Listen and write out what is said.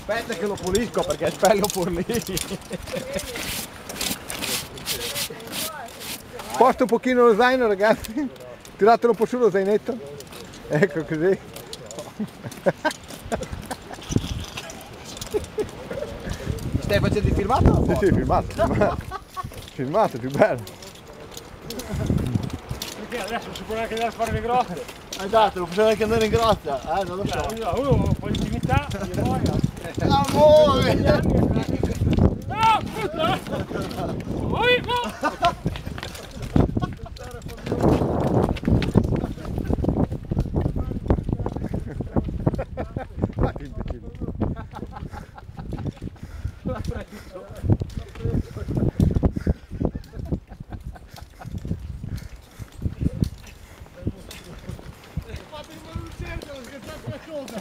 Aspetta che lo pulisco perché è bello pur lì. Sposta un pochino lo zaino, ragazzi. Tiratelo un po' su lo zainetto. Ecco così. Stai facendo il filmato o la foto? Sì, filmato. Filmato, più bello. Perché adesso si può anche andare a fare le grotte. Esatto, lo possiamo anche andare in grotta. Non lo so. Uno un po' di intimità, gli muoia. Amore! No, puttana! Poi, no! Fatemi un cerchio, scherzate una cosa!